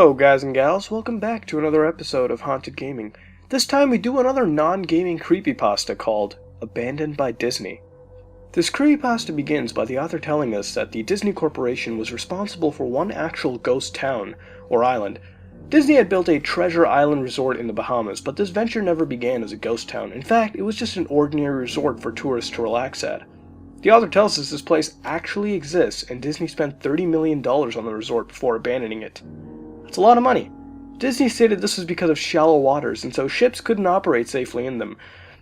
Hello guys and gals, welcome back to another episode of Haunted Gaming. This time we do another non-gaming creepypasta called Abandoned by Disney. This creepypasta begins by the author telling us that the Disney Corporation was responsible for one actual ghost town, or island. Disney had built a treasure island resort in the Bahamas, but this venture never began as a ghost town. In fact, it was just an ordinary resort for tourists to relax at. The author tells us this place actually exists, and Disney spent $30 million on the resort before abandoning it. It's a lot of money. Disney stated this was because of shallow waters, and so ships couldn't operate safely in them.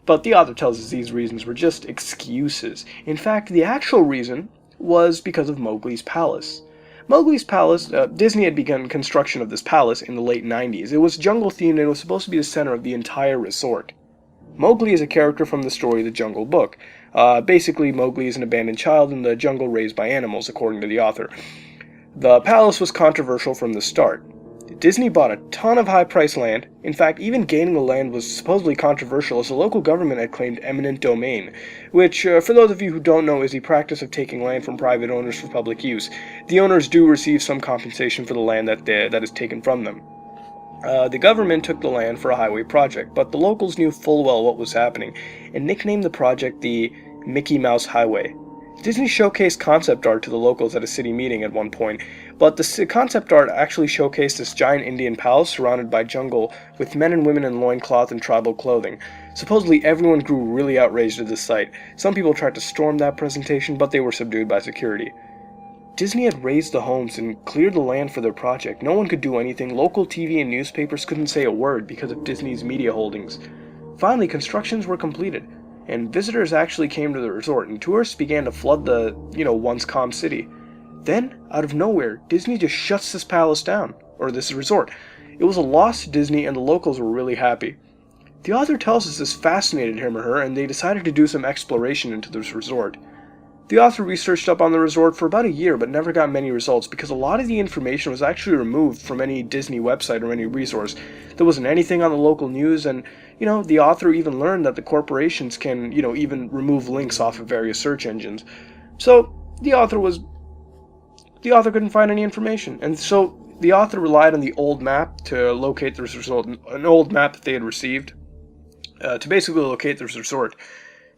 But the author tells us these reasons were just excuses. In fact, the actual reason was because of Mowgli's Palace. Mowgli's Palace, Disney had begun construction of this palace in the late 90s. It was jungle-themed and it was supposed to be the center of the entire resort. Mowgli is a character from the story The Jungle Book. Basically, Mowgli is an abandoned child in the jungle raised by animals, according to the author. The palace was controversial from the start. Disney bought a ton of high-priced land. In fact, even gaining the land was supposedly controversial as the local government had claimed eminent domain, which, for those of you who don't know, is the practice of taking land from private owners for public use. The owners do receive some compensation for the land that is taken from them. The government took the land for a highway project, but the locals knew full well what was happening, and nicknamed the project the Mickey Mouse Highway. Disney showcased concept art to the locals at a city meeting at one point, but the concept art actually showcased this giant Indian palace surrounded by jungle with men and women in loincloth and tribal clothing. Supposedly everyone grew really outraged at this sight. Some people tried to storm that presentation, but they were subdued by security. Disney had razed the homes and cleared the land for their project. No one could do anything. Local TV and newspapers couldn't say a word because of Disney's media holdings. Finally, constructions were completed, and visitors actually came to the resort, and tourists began to flood the, once calm city. Then, out of nowhere, Disney just shuts this palace down, or this resort. It was a loss to Disney, and the locals were really happy. The author tells us this fascinated him or her, and they decided to do some exploration into this resort. The author researched up on the resort for about a year, but never got many results because a lot of the information was actually removed from any Disney website or any resource. There wasn't anything on the local news, and, the author even learned that the corporations can, even remove links off of various search engines. So, the author couldn't find any information, and so the author relied on the old map to locate this resort, an old map that they had received, to basically locate this resort.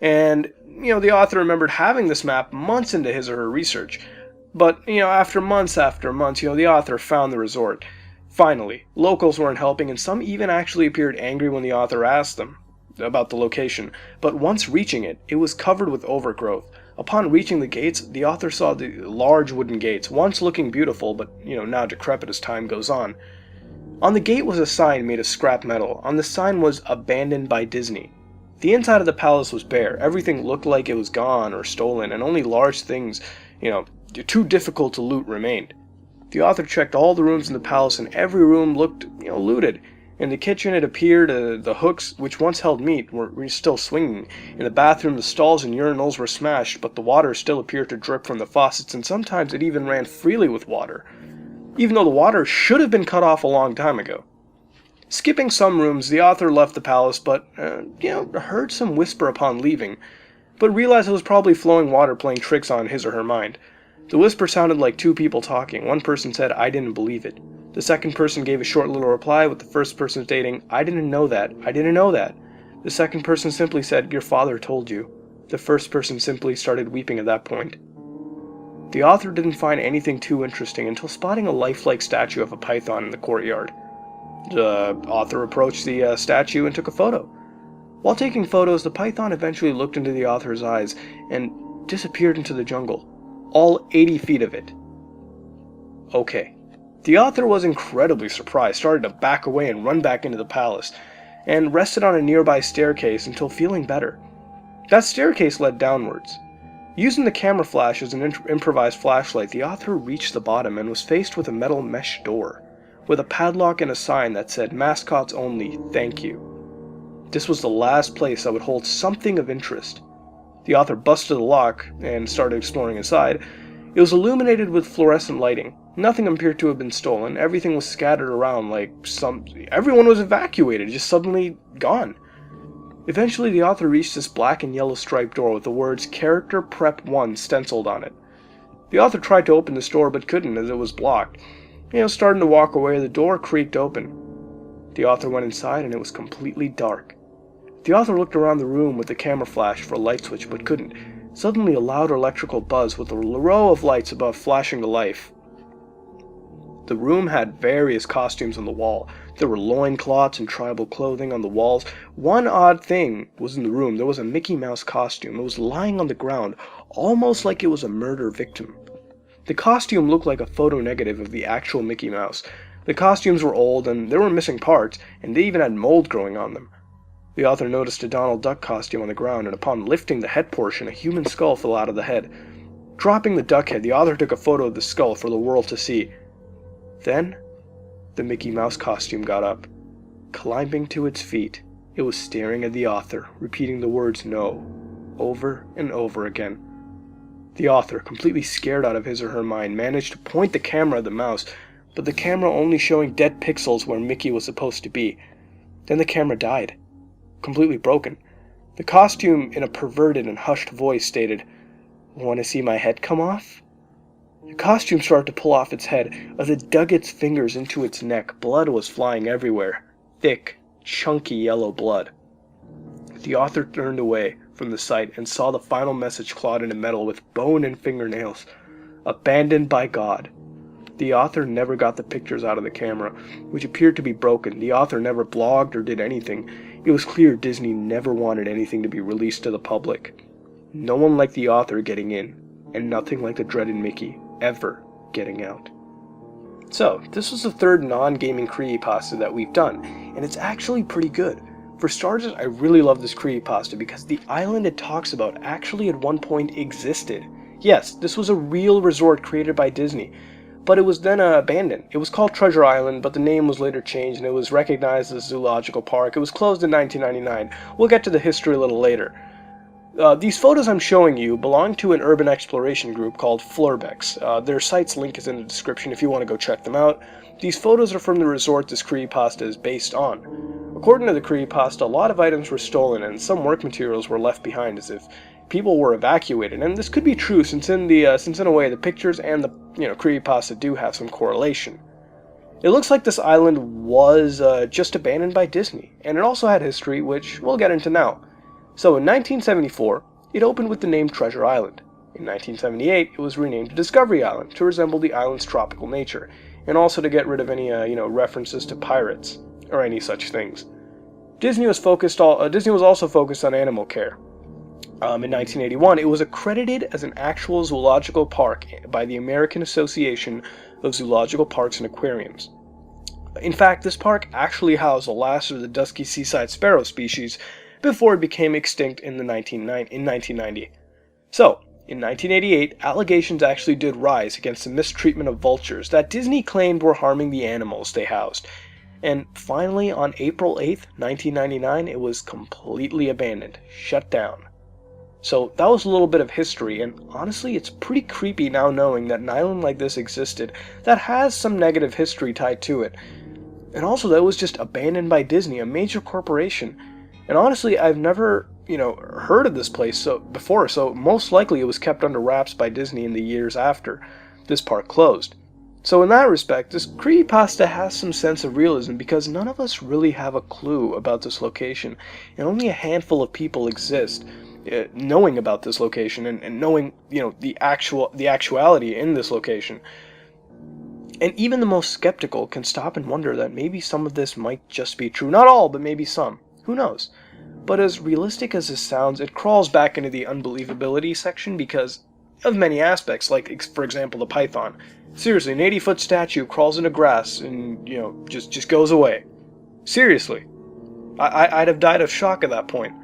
And, the author remembered having this map months into his or her research. But, after months, the author found the resort. Finally, locals weren't helping, and some even actually appeared angry when the author asked them about the location. But once reaching it, it was covered with overgrowth. Upon reaching the gates, the author saw the large wooden gates, once looking beautiful, but, now decrepit as time goes on. On the gate was a sign made of scrap metal. On the sign was "Abandoned by Disney." The inside of the palace was bare. Everything looked like it was gone or stolen, and only large things, too difficult to loot remained. The author checked all the rooms in the palace, and every room looked, looted. In the kitchen, it appeared the hooks, which once held meat, were still swinging. In the bathroom, the stalls and urinals were smashed, but the water still appeared to drip from the faucets, and sometimes it even ran freely with water, even though the water should have been cut off a long time ago. Skipping some rooms, the author left the palace, but, heard some whisper upon leaving, but realized it was probably flowing water playing tricks on his or her mind. The whisper sounded like two people talking. One person said, "I didn't believe it." The second person gave a short little reply, with the first person stating, "I didn't know that. I didn't know that." The second person simply said, "Your father told you." The first person simply started weeping at that point. The author didn't find anything too interesting until spotting a lifelike statue of a python in the courtyard. The author approached the statue and took a photo. While taking photos, the python eventually looked into the author's eyes and disappeared into the jungle. All 80 feet of it. Okay. The author was incredibly surprised, started to back away and run back into the palace, and rested on a nearby staircase until feeling better. That staircase led downwards. Using the camera flash as an improvised flashlight, the author reached the bottom and was faced with a metal mesh door, with a padlock and a sign that said, "Mascots only, thank you." This was the last place that would hold something of interest. The author busted the lock and started exploring inside. It was illuminated with fluorescent lighting. Nothing appeared to have been stolen. Everything was scattered around like everyone was evacuated, just suddenly gone. Eventually, the author reached this black and yellow striped door with the words "Character Prep 1" stenciled on it. The author tried to open this door but couldn't as it was blocked. starting to walk away, the door creaked open. The author went inside and it was completely dark. The author looked around the room with the camera flash for a light switch but couldn't. Suddenly a loud electrical buzz with a row of lights above flashing to life. The room had various costumes on the wall. There were loincloths and tribal clothing on the walls. One odd thing was in the room. There was a Mickey Mouse costume. It was lying on the ground, almost like it was a murder victim. The costume looked like a photo negative of the actual Mickey Mouse. The costumes were old and there were missing parts, and they even had mold growing on them. The author noticed a Donald Duck costume on the ground, and upon lifting the head portion, a human skull fell out of the head. Dropping the duck head, the author took a photo of the skull for the world to see. Then, the Mickey Mouse costume got up. Climbing to its feet, it was staring at the author, repeating the words "no" over and over again. The author, completely scared out of his or her mind, managed to point the camera at the mouse, but the camera only showing dead pixels where Mickey was supposed to be. Then the camera died, completely broken. The costume, in a perverted and hushed voice, stated, "Want to see my head come off?" The costume started to pull off its head. As it dug its fingers into its neck, blood was flying everywhere. Thick, chunky yellow blood. The author turned away from the sight and saw the final message clawed into metal with bone and fingernails. Abandoned by God. The author never got the pictures out of the camera, which appeared to be broken. The author never blogged or did anything. It was clear Disney never wanted anything to be released to the public. No one liked the author getting in, and nothing like the dreaded Mickey ever getting out. So, this was the third non-gaming creepypasta that we've done, and it's actually pretty good. For starters, I really love this creepypasta because the island it talks about actually at one point existed. Yes, this was a real resort created by Disney, but it was then abandoned. It was called Treasure Island, but the name was later changed and it was recognized as a zoological park. It was closed in 1999. We'll get to the history a little later. These photos I'm showing you belong to an urban exploration group called Flurbex. Their site's link is in the description if you want to go check them out. These photos are from the resort this creepypasta is based on. According to the creepypasta, a lot of items were stolen and some work materials were left behind as if people were evacuated. And this could be true since in a way the pictures and the creepypasta do have some correlation. It looks like this island was just abandoned by Disney, and it also had history, which we'll get into now. So in 1974, it opened with the name Treasure Island. In 1978, it was renamed to Discovery Island to resemble the island's tropical nature, and also to get rid of any references to pirates or any such things. Disney was also focused on animal care. In 1981, it was accredited as an actual zoological park by the American Association of Zoological Parks and Aquariums. In fact, this park actually housed the last of the dusky seaside sparrow species before it became extinct in 1990. So, in 1988, allegations actually did rise against the mistreatment of vultures that Disney claimed were harming the animals they housed. And finally, on April 8th, 1999, it was completely abandoned, shut down. So that was a little bit of history, and honestly, it's pretty creepy now knowing that an island like this existed that has some negative history tied to it. And also that it was just abandoned by Disney, a major corporation. And honestly, I've never, heard of this place before, so most likely it was kept under wraps by Disney in the years after this park closed. So in that respect, this creepypasta has some sense of realism because none of us really have a clue about this location, and only a handful of people exist knowing about this location and knowing, the actuality in this location. And even the most skeptical can stop and wonder that maybe some of this might just be true. Not all, but maybe some. Who knows? But as realistic as this sounds, it crawls back into the unbelievability section because of many aspects, like, for example, the python. Seriously, an 80-foot statue crawls into grass and, just goes away. Seriously. I'd have died of shock at that point.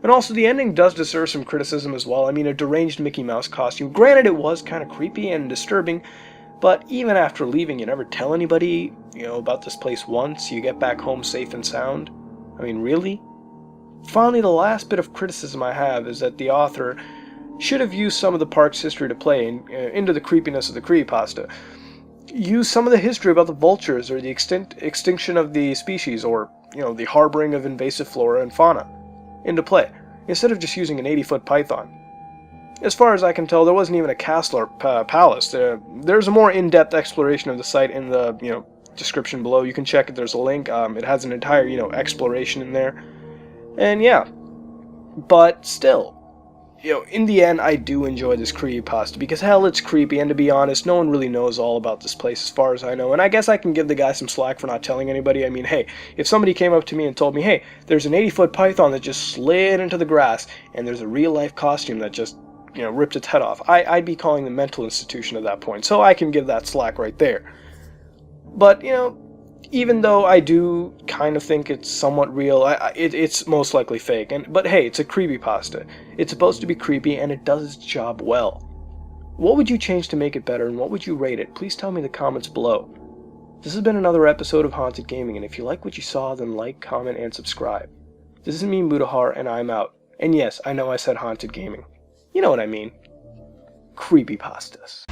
And also, the ending does deserve some criticism as well. I mean, a deranged Mickey Mouse costume. Granted, it was kind of creepy and disturbing, but even after leaving, you never tell anybody, about this place once. You get back home safe and sound. I mean, really? Finally, the last bit of criticism I have is that the author should have used some of the park's history to play into the creepiness of the creepypasta. Use some of the history about the vultures or the extinction of the species or, the harboring of invasive flora and fauna into play, instead of just using an 80-foot python. as far as I can tell, there wasn't even a castle or palace. There's a more in-depth exploration of the site in the description below. You can check it. There's a link. It has an entire exploration in there, and yeah. But still, in the end, I do enjoy this creepypasta because hell, it's creepy, and to be honest, no one really knows all about this place as far as I know, and I guess I can give the guy some slack for not telling anybody. I mean, hey, if somebody came up to me and told me, hey, there's an 80-foot python that just slid into the grass, and there's a real-life costume that just, ripped its head off, I'd be calling the mental institution at that point, so I can give that slack right there. But, even though I do kind of think it's somewhat real, it's most likely fake. But hey, it's a creepypasta. It's supposed to be creepy, and it does its job well. What would you change to make it better, and what would you rate it? Please tell me in the comments below. This has been another episode of Haunted Gaming, and if you like what you saw, then like, comment, and subscribe. This is me, Mudahar, and I'm out. And yes, I know I said Haunted Gaming. You know what I mean. Creepypastas.